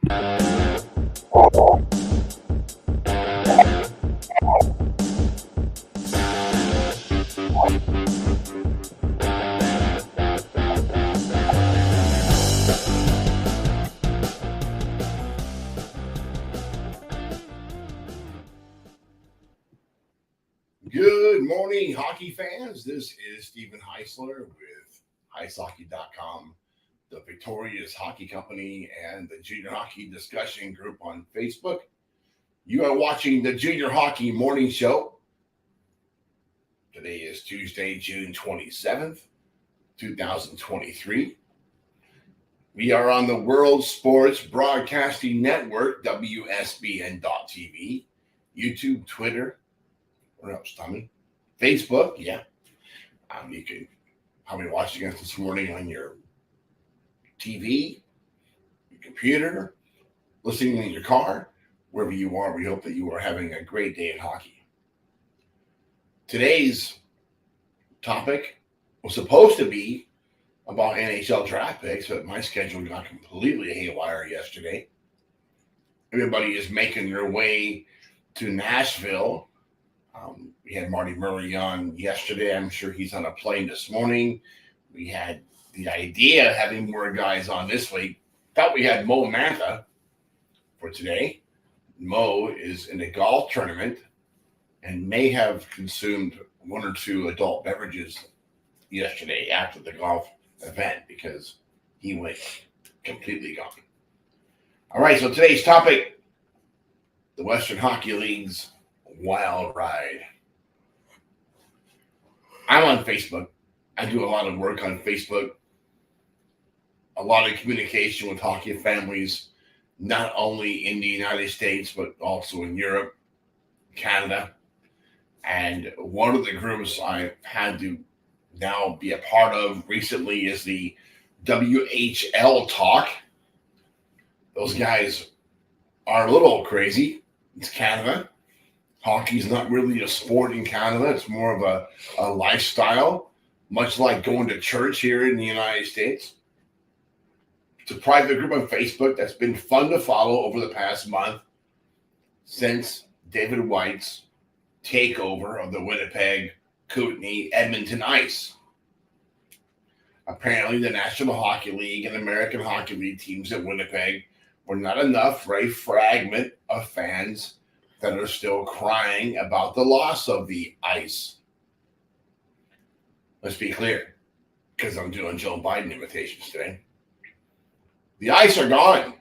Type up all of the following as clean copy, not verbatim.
Good morning, hockey fans. This is Stephen Heisler with IceHockey.com, the Victorious Hockey Company, and the Junior Hockey Discussion Group on Facebook. You are watching the Junior Hockey Morning Show. Today is Tuesday, June 27th, 2023. We are on the World Sports Broadcasting Network, WSBN.TV, YouTube, Twitter, what else, Tommy? Facebook, yeah. You can probably watch us this morning on your TV, your computer, listening in your car, wherever you are. We hope that you are having a great day in hockey. Today's topic was supposed to be about NHL draft picks, but my schedule got completely haywire yesterday. Everybody is making their way to Nashville. We had Marty Murray on yesterday. I'm sure he's on a plane this morning. We had the idea of having more guys on this week. Thought we had Mo Mantha for today. Mo is in a golf tournament and may have consumed one or two adult beverages yesterday after the golf event because he went completely gone. All right, so today's topic, the Western Hockey League's wild ride. I'm on Facebook. I do a lot of work on Facebook, a lot of communication with hockey families, not only in the United States, but also in Europe, Canada. And one of the groups I've had to now be a part of recently is the WHL Talk. Those guys are a little crazy. It's Canada. Hockey is not really a sport in Canada. It's more of a lifestyle, much like going to church here in the United States. It's a private group on Facebook that's been fun to follow over the past month since David White's takeover of the Winnipeg, Kootenay, Edmonton Ice. Apparently, the National Hockey League and American Hockey League teams at Winnipeg were not enough for a fragment of fans that are still crying about the loss of the Ice. Let's be clear, because I'm doing Joe Biden imitations today. The Ice are gone.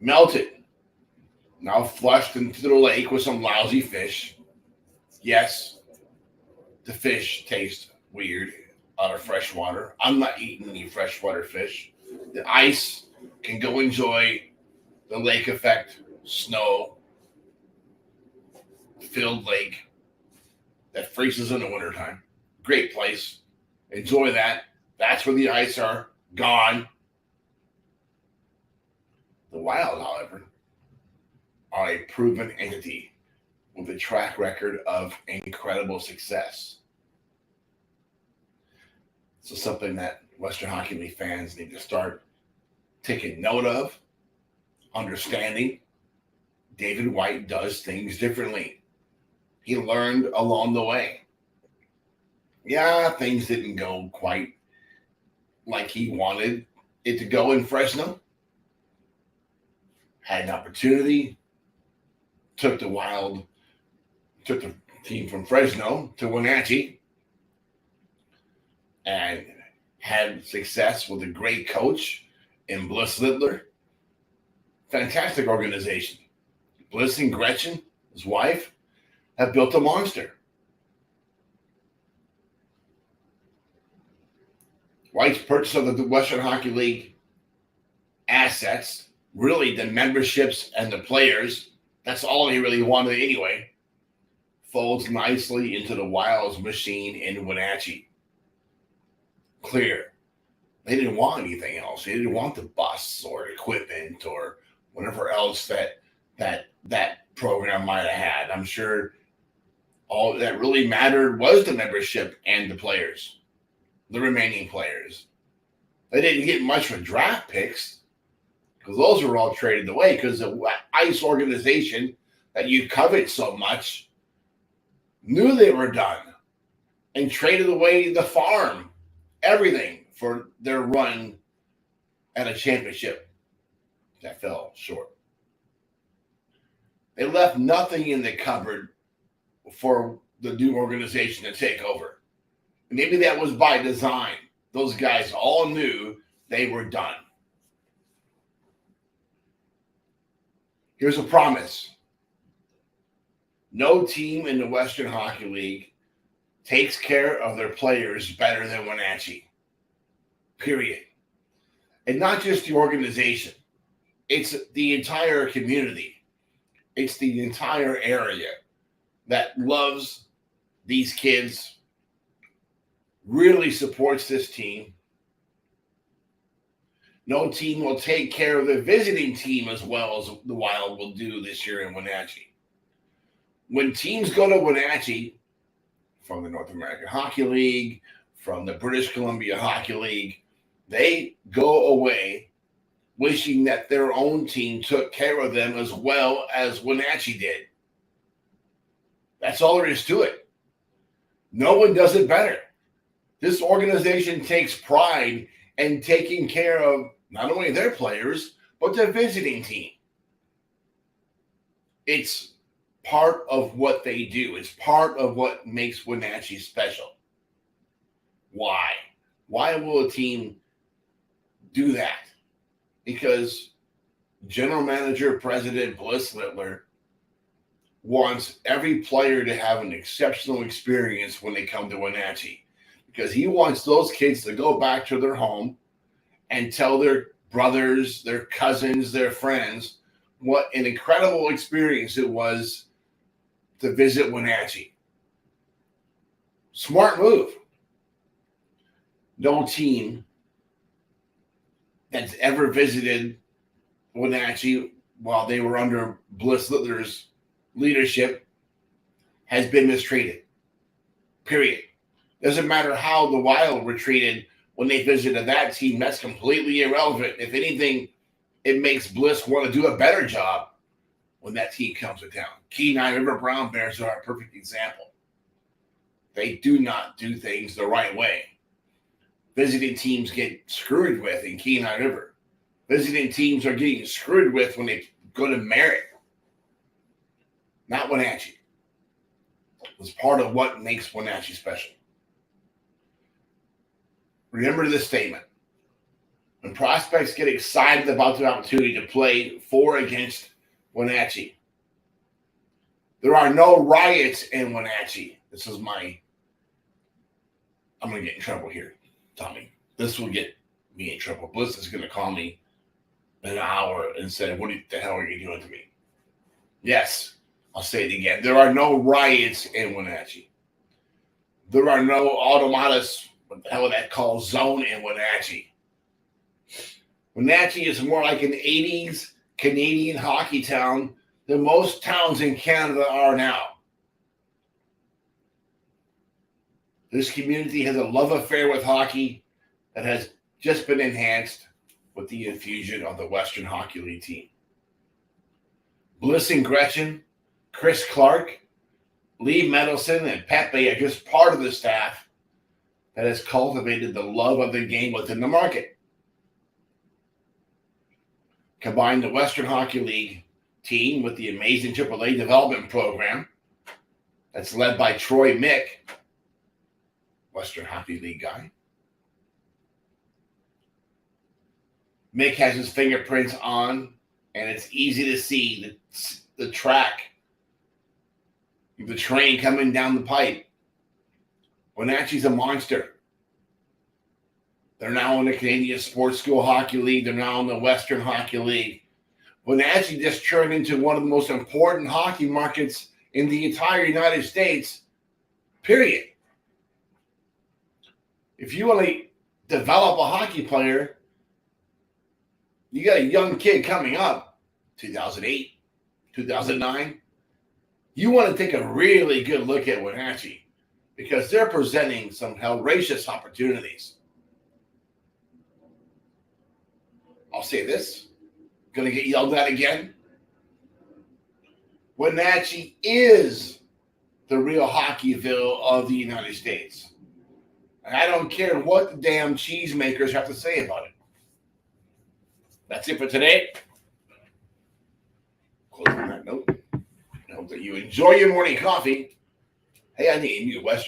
Melted. Now flushed into the lake with some lousy fish. Yes, the fish taste weird out of fresh water. I'm not eating any freshwater fish. The Ice can go enjoy the lake effect, snow, filled lake that freezes in the wintertime. Great place. Enjoy that. That's where the Ice are gone. The Wild, however, are a proven entity with a track record of incredible success. So something that Western Hockey League fans need to start taking note of, understanding. David White does things differently. He learned along the way. Yeah, things didn't go quite like he wanted it to go in Fresno. Had an opportunity, took the team from Fresno to Wenatchee, and had success with a great coach in Bliss Littler. Fantastic organization. Bliss and Gretchen, his wife, have built a monster. White's purchase of the Western Hockey League assets, really the memberships and the players, that's all he really wanted anyway, folds nicely into the Wild's machine in Wenatchee. Clear. They didn't want anything else. They didn't want the bus or equipment or whatever else that program might have had. I'm sure all that really mattered was the membership and the players, the remaining players. They didn't get much for draft picks. because those were all traded away because the ICE organization that you covet so much knew they were done and traded away the farm, everything for their run at a championship that fell short. They left nothing in the cupboard for the new organization to take over. Maybe that was by design. Those guys all knew they were done. Here's a promise. No team in the Western Hockey League takes care of their players better than Wenatchee. Period. And not just the organization. It's the entire community. It's the entire area that loves these kids, really supports this team. No team will take care of the visiting team as well as the Wild will do this year in Wenatchee. When teams go to Wenatchee from the North American Hockey League, from the British Columbia Hockey League, they go away wishing that their own team took care of them as well as Wenatchee did. That's all there is to it. No one does it better. This organization takes pride in taking care of not only their players, but the visiting team. It's part of what they do. It's part of what makes Wenatchee special. Why? Why will a team do that? Because General Manager President Bliss Littler wants every player to have an exceptional experience when they come to Wenatchee, because he wants those kids to go back to their home and tell their brothers, their cousins, their friends what an incredible experience it was to visit Wenatchee. Smart move. No team that's ever visited Wenatchee while they were under Bliss Littler's leadership has been mistreated. Period. Doesn't matter how the Wild were treated when they visited that team. That's completely irrelevant. If anything, it makes Bliss want to do a better job when that team comes to town. Kenai River Brown Bears are a perfect example. They do not do things the right way. Visiting teams get screwed with in Kenai River. Visiting teams are getting screwed with when they go to Merritt. Not Wenatchee. It was part of what makes Wenatchee special. Remember this statement. When prospects get excited about the opportunity to play for or against Wenatchee, there are no riots in Wenatchee. This is I'm going to get in trouble here, Tommy. This will get me in trouble. Bliss is going to call me in an hour and say, what the hell are you doing to me? Yes, I'll say it again. There are no riots in Wenatchee. There are no automatas, what the hell that called, zone in Wenatchee. Wenatchee is more like an 80s Canadian hockey town than most towns in Canada are now. This community has a love affair with hockey that has just been enhanced with the infusion of the Western Hockey League team. Bliss and Gretchen, Chris Clark, Lee Medelson, and Pepe are just part of the staff that has cultivated the love of the game within the market. Combine the Western Hockey League team with the amazing AAA development program that's led by Troy Mick, Western Hockey League guy. Mick has his fingerprints on, and it's easy to see the track, the train coming down the pipe. Wenatchee's a monster. They're now in the Canadian Sports School Hockey League. They're now in the Western Hockey League. Wenatchee just turned into one of the most important hockey markets in the entire United States, period. If you want to develop a hockey player, you got a young kid coming up, 2008, 2009. You want to take a really good look at Wenatchee because they're presenting some hellacious opportunities. I'll say this. going to get yelled at again. Wenatchee is the real Hockeyville of the United States. And I don't care what the damn cheesemakers have to say about it. That's it for today. Closing that note. I hope that you enjoy your morning coffee. Hey, I need a new Western.